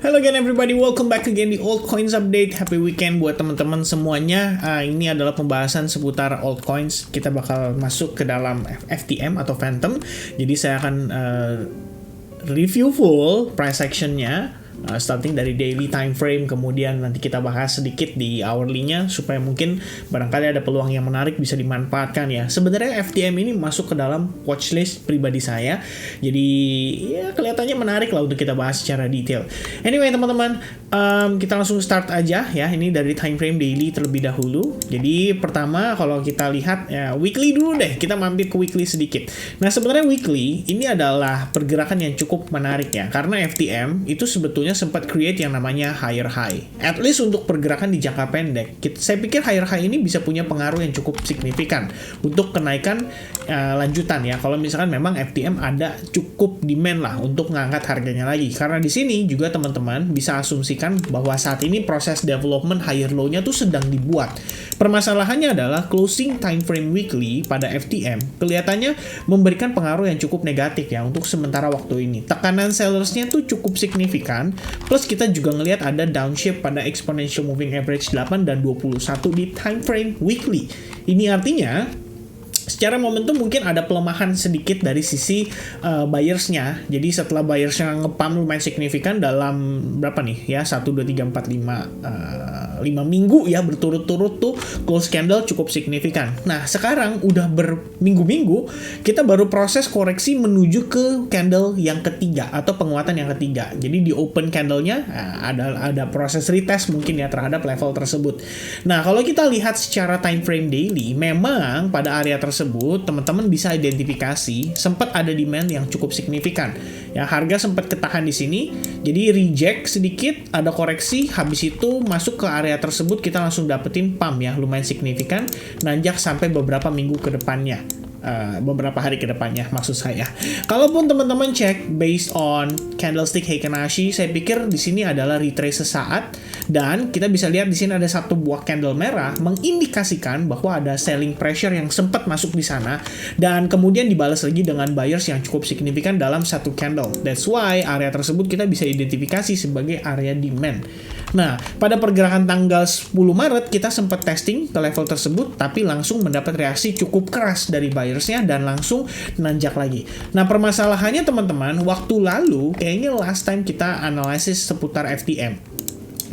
Hello again everybody, welcome back again di Altcoins Update. Happy weekend buat teman-teman semuanya. Ini adalah pembahasan seputar altcoins. Kita bakal masuk ke dalam FTM atau Phantom. Jadi saya akan review full price actionnya, starting dari daily time frame, kemudian nanti kita bahas sedikit di hourly-nya supaya mungkin barangkali ada peluang yang menarik bisa dimanfaatkan ya. Sebenarnya FTM ini masuk ke dalam watchlist pribadi saya, jadi ya kelihatannya menarik lah untuk kita bahas secara detail. Anyway teman-teman, kita langsung start aja ya. Ini dari time frame daily terlebih dahulu. Jadi pertama kalau kita lihat ya, weekly dulu deh, kita mampir ke weekly sedikit. Nah sebenarnya weekly ini adalah pergerakan yang cukup menarik ya, karena FTM itu sebetulnya sempat create yang namanya higher high. At least untuk pergerakan di jangka pendek, saya pikir higher high ini bisa punya pengaruh yang cukup signifikan untuk kenaikan lanjutan ya. Kalau misalkan memang FTM ada cukup demand lah untuk ngangkat harganya lagi. Karena di sini juga teman-teman bisa asumsikan bahwa saat ini proses development higher low-nya tuh sedang dibuat. Permasalahannya adalah closing time frame weekly pada FTM kelihatannya memberikan pengaruh yang cukup negatif ya untuk sementara waktu ini. Tekanan sellersnya tuh cukup signifikan. Plus kita juga ngelihat ada downshift pada exponential moving average 8 dan 21 di time frame weekly. Ini artinya secara momentum mungkin ada pelemahan sedikit dari sisi buyersnya. Jadi setelah buyersnya ngepump lumayan signifikan dalam berapa nih ya, 1, 2, 3, 4, 5 minggu ya berturut-turut tuh close candle cukup signifikan. Nah sekarang udah berminggu-minggu kita baru proses koreksi menuju ke candle yang ketiga atau penguatan yang ketiga. Jadi di open candlenya ada proses retest mungkin ya terhadap level tersebut. Nah kalau kita lihat secara time frame daily, memang pada area tersebut teman-teman bisa identifikasi sempat ada demand yang cukup signifikan ya, harga sempat ketahan di sini jadi reject sedikit, ada koreksi, habis itu masuk ke area tersebut kita langsung dapetin pump ya lumayan signifikan, nanjak sampai beberapa minggu ke depannya. Beberapa hari ke depannya maksud saya. Kalaupun teman-teman cek based on candlestick Heikin Ashi, saya pikir di sini adalah retrace sesaat dan kita bisa lihat di sini ada satu buah candle merah mengindikasikan bahwa ada selling pressure yang sempat masuk di sana dan kemudian dibalas lagi dengan buyers yang cukup signifikan dalam satu candle. That's why area tersebut kita bisa identifikasi sebagai area demand. Nah, pada pergerakan tanggal 10 Maret kita sempat testing ke level tersebut tapi langsung mendapat reaksi cukup keras dari buyersnya dan langsung nanjak lagi. Nah, permasalahannya teman-teman, waktu lalu kayaknya last time kita analisis seputar FTM.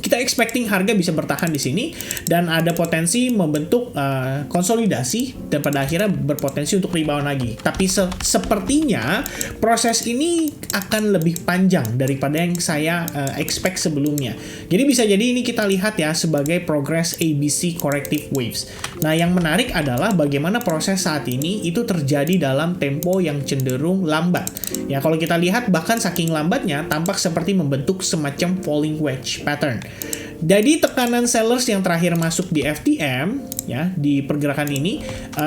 Kita expecting harga bisa bertahan di sini dan ada potensi membentuk konsolidasi dan pada akhirnya berpotensi untuk rebound lagi. Tapi sepertinya proses ini akan lebih panjang daripada yang saya expect sebelumnya. Jadi bisa jadi ini kita lihat ya sebagai progress ABC corrective waves. Nah, yang menarik adalah bagaimana proses saat ini itu terjadi dalam tempo yang cenderung lambat. Ya, kalau kita lihat bahkan saking lambatnya tampak seperti membentuk semacam falling wedge pattern. Jadi tekanan sellers yang terakhir masuk di FTM ya di pergerakan ini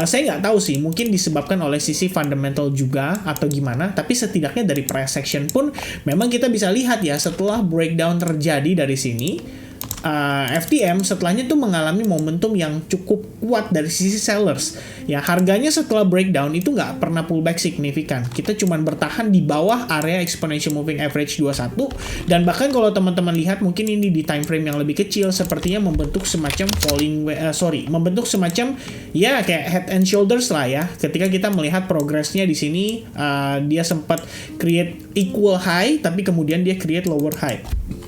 saya nggak tahu sih, mungkin disebabkan oleh sisi fundamental juga atau gimana, tapi setidaknya dari price action pun memang kita bisa lihat ya setelah breakdown terjadi dari sini FTM setelahnya tuh mengalami momentum yang cukup kuat dari sisi sellers. Ya, harganya setelah breakdown itu nggak pernah pullback signifikan. Kita cuma bertahan di bawah area exponential moving average 21 dan bahkan kalau teman-teman lihat mungkin ini di time frame yang lebih kecil sepertinya membentuk semacam membentuk semacam ya kayak head and shoulders lah ya. Ketika kita melihat progresnya di sini dia sempat create equal high tapi kemudian dia create lower high.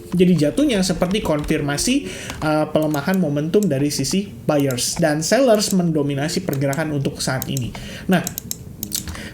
Jadi jatuhnya seperti konfirmasi pelemahan momentum dari sisi buyers dan sellers mendominasi pergerakan untuk saat ini. Nah,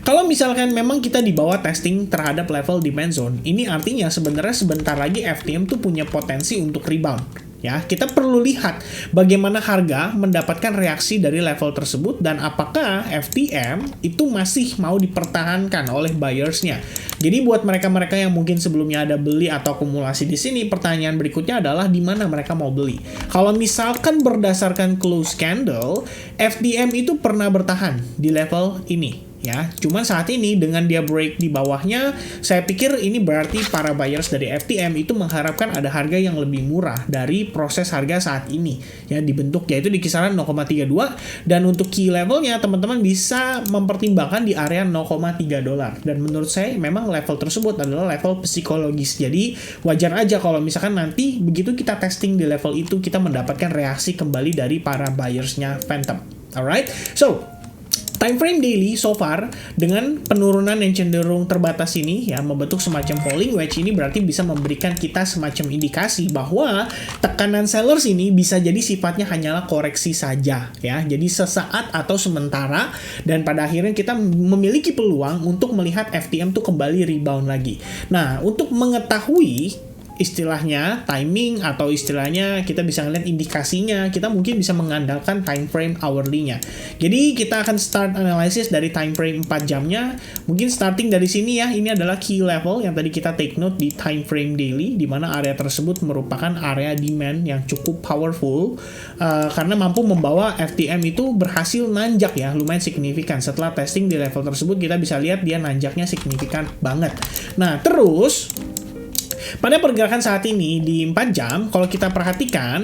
kalau misalkan memang kita di bawah testing terhadap level demand zone, ini artinya sebenarnya sebentar lagi FTM tuh punya potensi untuk rebound. Ya, kita perlu lihat bagaimana harga mendapatkan reaksi dari level tersebut dan apakah FTM itu masih mau dipertahankan oleh buyersnya. Jadi buat mereka-mereka yang mungkin sebelumnya ada beli atau akumulasi di sini, pertanyaan berikutnya adalah di mana mereka mau beli. Kalau misalkan berdasarkan close candle, FTM itu pernah bertahan di level ini. ya. Cuman saat ini dengan dia break di bawahnya, saya pikir ini berarti para buyers dari FTM itu mengharapkan ada harga yang lebih murah dari proses harga saat ini ya, dibentuk yaitu di kisaran 0,32, dan untuk key levelnya teman-teman bisa mempertimbangkan di area 0,3 dolar, dan menurut saya memang level tersebut adalah level psikologis. Jadi wajar aja kalau misalkan nanti begitu kita testing di level itu kita mendapatkan reaksi kembali dari para buyersnya Phantom. Alright, so time frame daily so far dengan penurunan yang cenderung terbatas ini ya, membentuk semacam falling wedge, ini berarti bisa memberikan kita semacam indikasi bahwa tekanan sellers ini bisa jadi sifatnya hanyalah koreksi saja ya, jadi sesaat atau sementara, dan pada akhirnya kita memiliki peluang untuk melihat FTM tuh kembali rebound lagi. Nah, untuk mengetahui istilahnya timing atau istilahnya kita bisa ngeliat indikasinya, kita mungkin bisa mengandalkan time frame hourly-nya. Jadi kita akan start analysis dari time frame 4 jamnya. Mungkin starting dari sini ya, ini adalah key level yang tadi kita take note di time frame daily, di mana area tersebut merupakan area demand yang cukup powerful karena mampu membawa FTM itu berhasil nanjak ya, lumayan signifikan. Setelah testing di level tersebut kita bisa lihat dia nanjaknya signifikan banget. Nah, terus pada pergerakan saat ini di 4 jam, kalau kita perhatikan,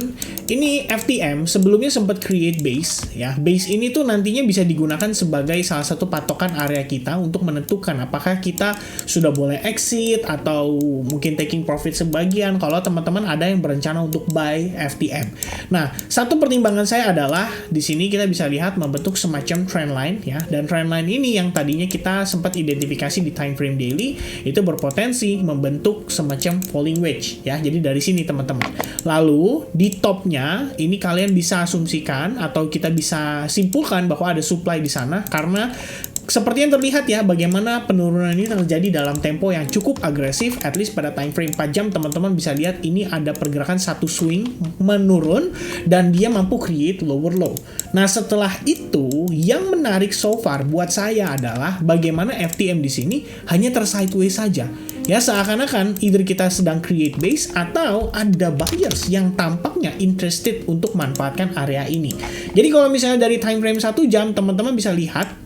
ini FTM sebelumnya sempat create base ya. Base ini tuh nantinya bisa digunakan sebagai salah satu patokan area kita untuk menentukan apakah kita sudah boleh exit atau mungkin taking profit sebagian kalau teman-teman ada yang berencana untuk buy FTM. Nah, satu pertimbangan saya adalah di sini kita bisa lihat membentuk semacam trendline ya, dan trendline ini yang tadinya kita sempat identifikasi di time frame daily itu berpotensi membentuk semacam falling wedge ya. Jadi dari sini teman-teman. Lalu di topnya ini kalian bisa asumsikan atau kita bisa simpulkan bahwa ada supply di sana, karena seperti yang terlihat ya bagaimana penurunan ini terjadi dalam tempo yang cukup agresif. At least pada time frame 4 jam teman-teman bisa lihat ini ada pergerakan satu swing menurun dan dia mampu create lower low. Nah, setelah itu yang menarik so far buat saya adalah bagaimana FTM di sini hanya tersideways saja. Ya, seakan-akan either kita sedang create base atau ada buyers yang tampaknya interested untuk manfaatkan area ini. Jadi kalau misalnya dari time frame 1 jam teman-teman bisa lihat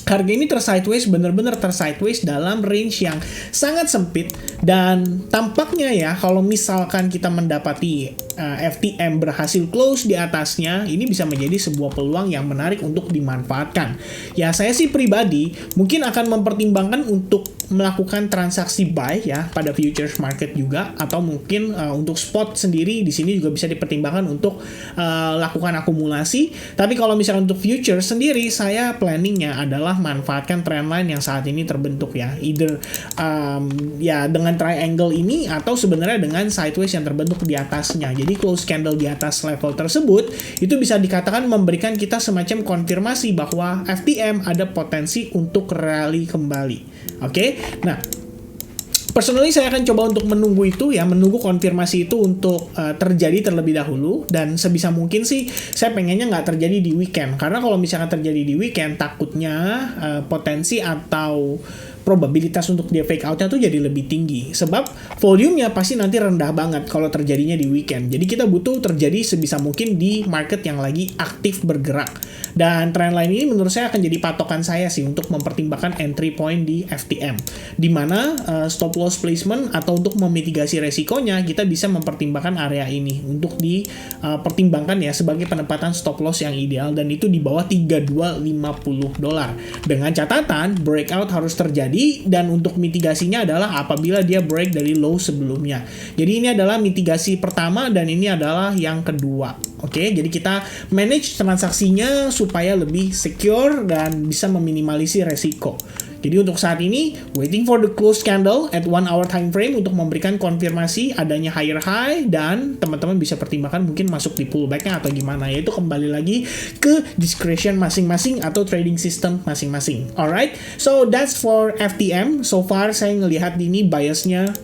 harga ini tersideways, benar-benar tersideways dalam range yang sangat sempit, dan tampaknya ya kalau misalkan kita mendapati FTM berhasil close di atasnya, ini bisa menjadi sebuah peluang yang menarik untuk dimanfaatkan. Ya, saya sih pribadi mungkin akan mempertimbangkan untuk melakukan transaksi buy ya pada futures market juga, atau mungkin untuk spot sendiri di sini juga bisa dipertimbangkan untuk lakukan akumulasi. Tapi kalau misalnya untuk futures sendiri, saya planningnya adalah manfaatkan trendline yang saat ini terbentuk ya, either ya dengan triangle ini atau sebenarnya dengan sideways yang terbentuk di atasnya. Jadi close candle di atas level tersebut itu bisa dikatakan memberikan kita semacam konfirmasi bahwa FTM ada potensi untuk rally kembali. Oke? Nah, personally saya akan coba untuk menunggu itu ya, menunggu konfirmasi itu untuk terjadi terlebih dahulu, dan sebisa mungkin sih saya pengennya nggak terjadi di weekend, karena kalau misalnya terjadi di weekend takutnya potensi atau probabilitas untuk dia fake out-nya tuh jadi lebih tinggi, sebab volume-nya pasti nanti rendah banget kalau terjadinya di weekend. Jadi kita butuh terjadi sebisa mungkin di market yang lagi aktif bergerak, dan trendline ini menurut saya akan jadi patokan saya sih untuk mempertimbangkan entry point di FTM, di mana stop loss placement atau untuk memitigasi resikonya kita bisa mempertimbangkan area ini untuk dipertimbangkan ya sebagai penempatan stop loss yang ideal, dan itu di bawah $32.50 dengan catatan breakout harus terjadi, dan untuk mitigasinya adalah apabila dia break dari low sebelumnya. Jadi ini adalah mitigasi pertama dan ini adalah yang kedua. Oke, jadi kita manage transaksinya supaya lebih secure dan bisa meminimalisir resiko. Jadi untuk saat ini, waiting for the close candle at 1 hour time frame untuk memberikan konfirmasi adanya higher high, dan teman-teman bisa pertimbangkan mungkin masuk di pullback-nya atau gimana, yaitu kembali lagi ke discretion masing-masing atau trading system masing-masing. Alright, so that's for FTM. So far saya ngelihat ini biasnya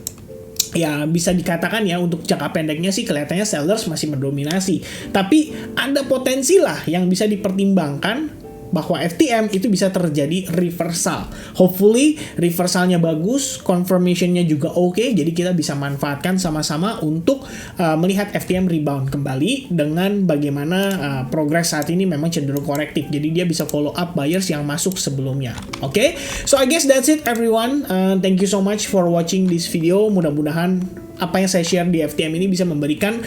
ya bisa dikatakan ya untuk jangka pendeknya sih kelihatannya sellers masih mendominasi, tapi ada potensi lah yang bisa dipertimbangkan bahwa FTM itu bisa terjadi reversal. Hopefully reversalnya bagus, confirmationnya juga oke, jadi kita bisa manfaatkan sama-sama untuk melihat FTM rebound kembali dengan bagaimana progres saat ini memang cenderung korektif. Jadi dia bisa follow up buyers yang masuk sebelumnya. Oke, so I guess that's it everyone. Thank you so much for watching this video. Mudah-mudahan apa yang saya share di FTM ini bisa memberikan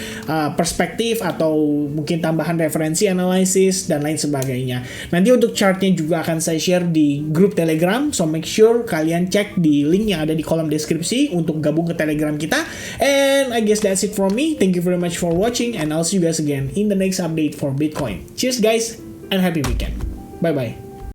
perspektif atau mungkin tambahan referensi analisis dan lain sebagainya. Nanti untuk chartnya juga akan saya share di grup Telegram, so make sure kalian cek di link yang ada di kolom deskripsi untuk gabung ke Telegram kita. And I guess that's it from me. Thank you very much for watching and I'll see you guys again in the next update for Bitcoin. Cheers guys and happy weekend. Bye bye.